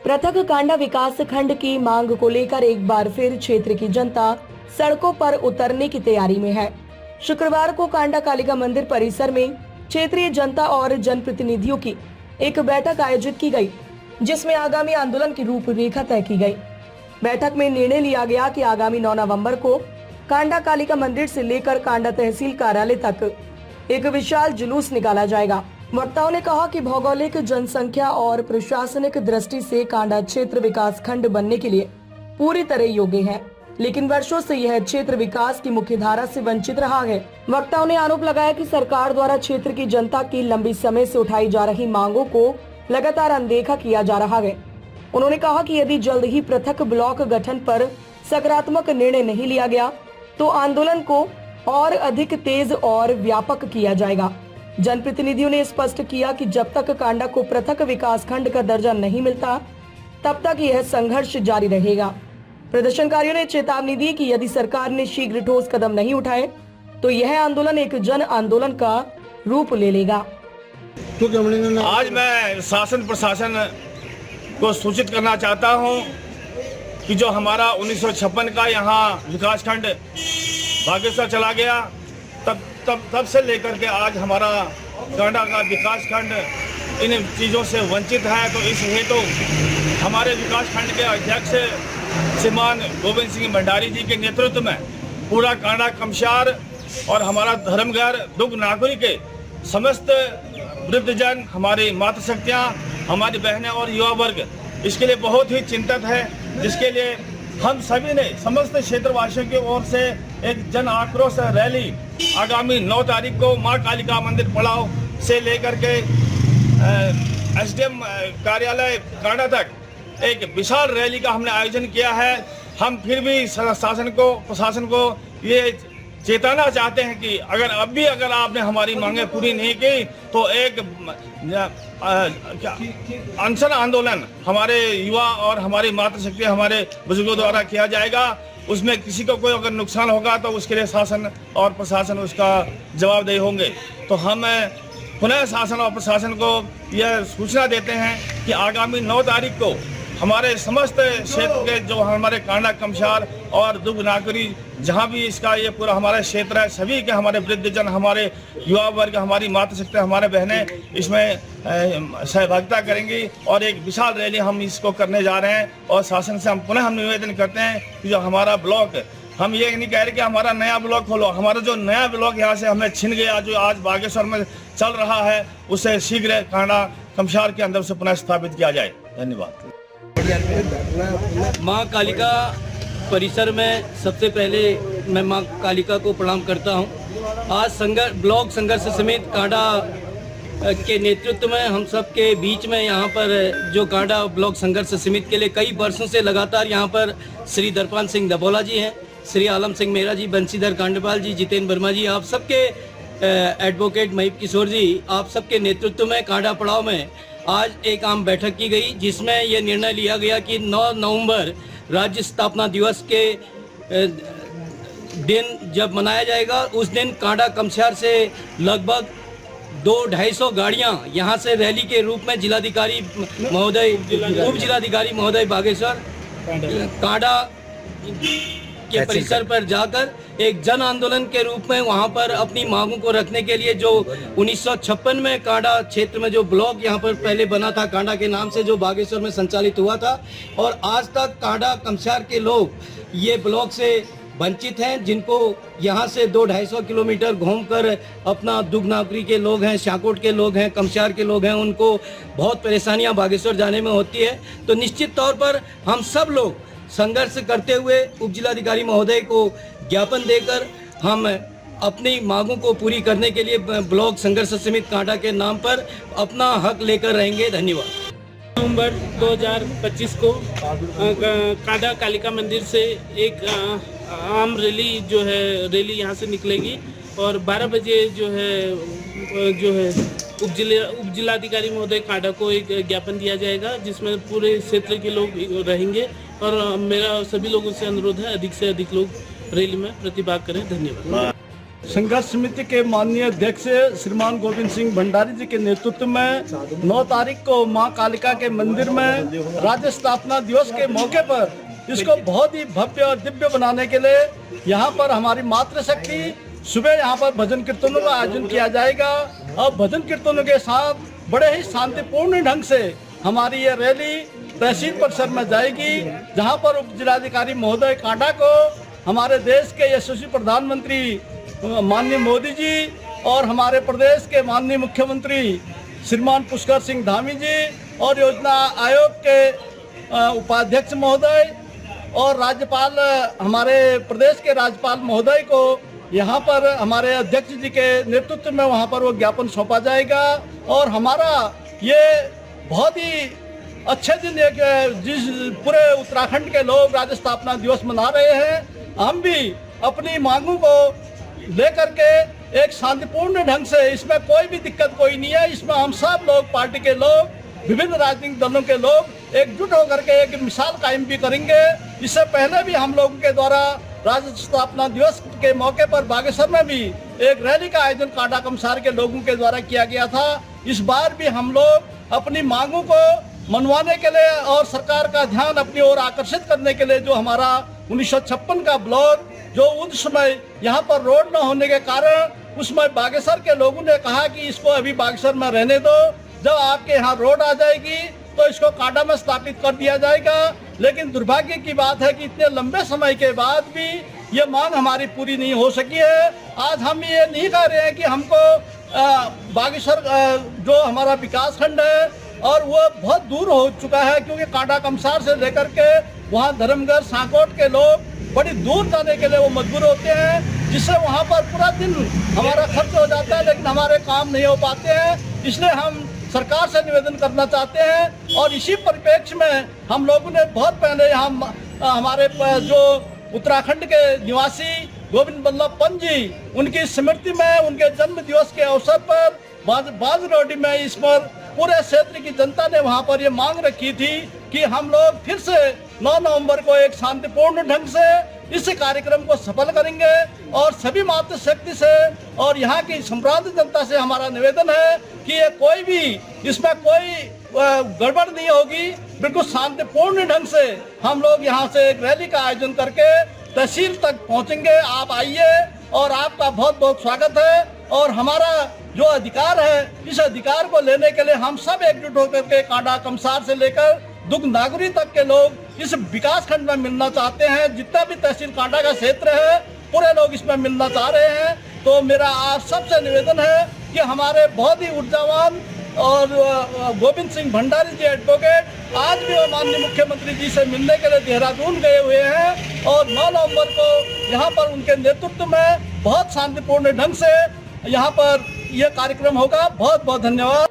पृथक कांडा विकास खंड की मांग को लेकर एक बार फिर क्षेत्र की जनता सड़कों पर उतरने की तैयारी में है। शुक्रवार को कांडा कालिका मंदिर परिसर में क्षेत्रीय जनता और जनप्रतिनिधियों की एक बैठक आयोजित की गई, जिसमें आगामी आंदोलन की रूपरेखा तय की गई। बैठक में निर्णय लिया गया कि आगामी 9 नवंबर को कांडा कालिका मंदिर से लेकर कांडा तहसील कार्यालय तक एक विशाल जुलूस निकाला जाएगा। वक्ताओं ने कहा कि भौगोलिक, जनसंख्या और प्रशासनिक दृष्टि से कांडा क्षेत्र विकास खंड बनने के लिए पूरी तरह योग्य है, लेकिन वर्षों से यह क्षेत्र विकास की मुख्य धारा से वंचित रहा है। वक्ताओं ने आरोप लगाया कि सरकार द्वारा क्षेत्र की जनता की लंबी समय से उठाई जा रही मांगों को लगातार अनदेखा किया जा रहा है। उन्होंने कहा कि यदि जल्द ही पृथक ब्लॉक गठन पर सकारात्मक निर्णय नहीं लिया गया तो आंदोलन को और अधिक तेज और व्यापक किया जाएगा। जनप्रतिनिधियों ने स्पष्ट किया कि जब तक कांडा को पृथक विकास खंड का दर्जा नहीं मिलता तब तक यह संघर्ष जारी रहेगा। प्रदर्शनकारियों ने चेतावनी दी कि यदि सरकार ने शीघ्र ठोस कदम नहीं उठाए तो यह आंदोलन एक जन आंदोलन का रूप ले लेगा। आज मैं शासन प्रशासन को सूचित करना चाहता हूं कि जो हमारा 1956 का यहाँ विकास खंड बागेश्वर चला गया, तब से लेकर के आज हमारा कांडा का विकास खंड इन चीज़ों से वंचित है। तो इस हेतु हमारे विकास खंड के अध्यक्ष श्रीमान गोविंद सिंह भंडारी जी के नेतृत्व में पूरा कांडा कमशार और हमारा धर्मघर दुग नागरी के समस्त वृद्धजन, हमारी मातृशक्तियाँ, हमारी बहनें और युवा वर्ग इसके लिए बहुत ही चिंतित है, जिसके लिए हम सभी ने समस्त क्षेत्रवासियों की ओर से एक जन आक्रोश रैली आगामी 9 तारीख को मां कालिका मंदिर पड़ाव से लेकर के एसडीएम कार्यालय कांडा तक एक विशाल रैली का हमने आयोजन किया है। हम फिर भी शासन को, प्रशासन को ये चेताना चाहते हैं कि अगर आपने हमारी मांगें पूरी नहीं की तो एक अनशन आंदोलन हमारे युवा और हमारी मातृशक्ति, हमारे बुजुर्गों द्वारा किया जाएगा। उसमें किसी को कोई अगर नुकसान होगा तो उसके लिए शासन और प्रशासन उसका जवाबदेही होंगे। तो हम पुनः शासन और प्रशासन को यह सूचना देते हैं कि आगामी 9 तारीख को हमारे समस्त क्षेत्र के जो हमारे कांडा कमशार और दुग नागरी, जहाँ भी इसका ये पूरा हमारा क्षेत्र है, सभी के हमारे वृद्धजन, हमारे युवा वर्ग, हमारी मातृशक्ति, हमारे बहनें इसमें सहभागिता करेंगी और एक विशाल रैली हम इसको करने जा रहे हैं। और शासन से हम पुनः निवेदन करते हैं कि जो हमारा ब्लॉक, हम ये नहीं कह रहे कि हमारा नया ब्लॉक खोलो, हमारा जो नया ब्लॉक यहाँ से हमें छिन गया, जो आज बागेश्वर में चल रहा है, उसे शीघ्र कांडा कमशार के अंदर से पुनः स्थापित किया जाए। धन्यवाद। माँ कालिका परिसर में सबसे पहले मैं माँ कालिका को प्रणाम करता हूँ। आज ब्लॉक संघर्ष समिति कांडा के नेतृत्व में हम सब के बीच में यहाँ पर जो कांडा ब्लॉक संघर्ष समिति के लिए कई वर्षों से लगातार यहाँ पर श्री दरपान सिंह दबोला जी हैं, श्री आलम सिंह मेहरा जी, बंशीधर कांडपाल जी, जितेंद्र वर्मा जी, आप सबके एडवोकेट महीप किशोर जी, आप सबके नेतृत्व में कांडा पड़ाव में आज एक आम बैठक की गई, जिसमें यह निर्णय लिया गया कि 9 नवंबर राज्य स्थापना दिवस के दिन जब मनाया जाएगा, उस दिन कांडा कमशार से लगभग 200-250 गाड़ियां यहां से रैली के रूप में जिलाधिकारी महोदय, उप जिलाधिकारी महोदय बागेश्वर कांडा के परिसर पर जाकर एक जन आंदोलन के रूप में वहां पर अपनी मांगों को रखने के लिए, जो 1956 में कांडा क्षेत्र में जो ब्लॉक यहां पर पहले बना था कांडा के नाम से, जो बागेश्वर में संचालित हुआ था, और आज तक कांडा कमशार के लोग ये ब्लॉक से वंचित हैं, जिनको यहाँ से 200-250 किलोमीटर घूमकर अपना दुगनागरी के लोग हैं, शाकोट के लोग हैं, कमशार के लोग हैं, उनको बहुत परेशानियाँ बागेश्वर जाने में होती है। तो निश्चित तौर पर हम सब लोग संघर्ष करते हुए उप जिलाधिकारी महोदय को ज्ञापन देकर हम अपनी मांगों को पूरी करने के लिए ब्लॉक संघर्ष समिति कांडा के नाम पर अपना हक लेकर रहेंगे। धन्यवाद। नवंबर 2025 को कांडा कालिका मंदिर से एक आम रैली रैली यहाँ से निकलेगी और 12 बजे जो है उप जिलाधिकारी महोदय कांडा को एक ज्ञापन दिया जाएगा, जिसमें पूरे क्षेत्र के लोग रहेंगे और मेरा सभी लोगों से अनुरोध है अधिक से अधिक लोग रैली में प्रतिभाग करें। धन्यवाद। संघर्ष समिति के माननीय अध्यक्ष श्रीमान गोविंद सिंह भंडारी जी के नेतृत्व में 9 तारीख को मां कालिका के मंदिर में राज्य स्थापना दिवस के मौके पर इसको बहुत ही भव्य और दिव्य बनाने के लिए यहाँ पर हमारी मातृशक्ति सुबह यहाँ पर भजन कीर्तनों का आयोजन किया जाएगा और भजन कीर्तनों के साथ बड़े ही शांतिपूर्ण ढंग से हमारी ये रैली तहसील परिसर में जाएगी, जहाँ पर उप जिलाधिकारी महोदय कांडा को हमारे देश के यशस्वी प्रधानमंत्री माननीय मोदी जी और हमारे प्रदेश के माननीय मुख्यमंत्री श्रीमान पुष्कर सिंह धामी जी और योजना आयोग के उपाध्यक्ष महोदय और राज्यपाल हमारे प्रदेश के राज्यपाल महोदय को यहाँ पर हमारे अध्यक्ष जी के नेतृत्व में वहाँ पर वो ज्ञापन सौंपा जाएगा। और हमारा ये बहुत ही अच्छे दिन जिस पूरे उत्तराखंड के लोग राज्य स्थापना दिवस मना रहे हैं, हम भी अपनी मांगों को लेकर के एक शांतिपूर्ण ढंग से, इसमें कोई भी दिक्कत कोई नहीं है, इसमें हम सब लोग पार्टी के लोग विभिन्न राजनीतिक दलों के लोग एकजुट होकर के एक मिसाल कायम भी करेंगे। इससे पहले भी हम लोगों के द्वारा राज्य स्थापना दिवस के मौके पर बागेश्वर में भी एक रैली का आयोजन कांडा कमसार के लोगों के द्वारा किया गया था। इस बार भी हम लोग अपनी मांगों को मनवाने के लिए और सरकार का ध्यान अपनी ओर आकर्षित करने के लिए जो हमारा 1956 का ब्लॉक जो उस समय यहाँ पर रोड न होने के कारण उसमें बागेश्वर के लोगों ने कहा कि इसको अभी बागेश्वर में रहने दो, जब आपके यहाँ रोड आ जाएगी तो इसको कांडा में स्थापित कर दिया जाएगा। लेकिन दुर्भाग्य की बात है कि इतने लंबे समय के बाद भी ये मांग हमारी पूरी नहीं हो सकी है। आज हम ये नहीं कह रहे हैं कि हमको बागेश्वर जो हमारा विकास खंड है और वो बहुत दूर हो चुका है, क्योंकि कांडा कमसार से लेकर के वहाँ धर्मगढ़ सांकोट के लोग बड़ी दूर जाने के लिए वो मजबूर होते हैं, जिससे वहाँ पर पूरा दिन हमारा खर्च हो जाता है, लेकिन हमारे काम नहीं हो पाते हैं। इसलिए हम सरकार से निवेदन करना चाहते हैं और इसी परिप्रेक्ष्य में हम लोगों ने बहुत पहले यहाँ हमारे जो उत्तराखंड के निवासी गोविंद बल्लभ पंत जी, उनकी स्मृति में उनके जन्म दिवस के अवसर पर बाजरोडी में इस पर पूरे क्षेत्र की जनता ने वहाँ पर ये मांग रखी थी कि हम लोग फिर से 9 नवंबर को एक शांतिपूर्ण ढंग से इस कार्यक्रम को सफल करेंगे। और सभी मातृशक्ति से और यहाँ की संप्रांत जनता से हमारा निवेदन है कि ये कोई भी इसमें कोई गड़बड़ नहीं होगी, बिल्कुल शांतिपूर्ण ढंग से हम लोग यहाँ से एक रैली का आयोजन करके तहसील तक पहुँचेंगे। आप आइए और आपका बहुत बहुत स्वागत है। और हमारा जो अधिकार है, इस अधिकार को लेने के लिए हम सब एकजुट होकर के कांडा कमसार से लेकर दुग नागरी तक के लोग इस विकास खंड में मिलना चाहते हैं। जितना भी तहसील कांडा का क्षेत्र है पूरे लोग इसमें मिलना चाह रहे हैं। तो मेरा आप सबसे निवेदन है कि हमारे बहुत ही ऊर्जावान और गोविंद सिंह भंडारी जी एडवोकेट आज भी वो माननीय मुख्यमंत्री जी से मिलने के लिए देहरादून गए हुए हैं और 9 नवंबर को यहाँ पर उनके नेतृत्व में बहुत शांतिपूर्ण ढंग से यहाँ पर यह कार्यक्रम होगा। बहुत बहुत धन्यवाद।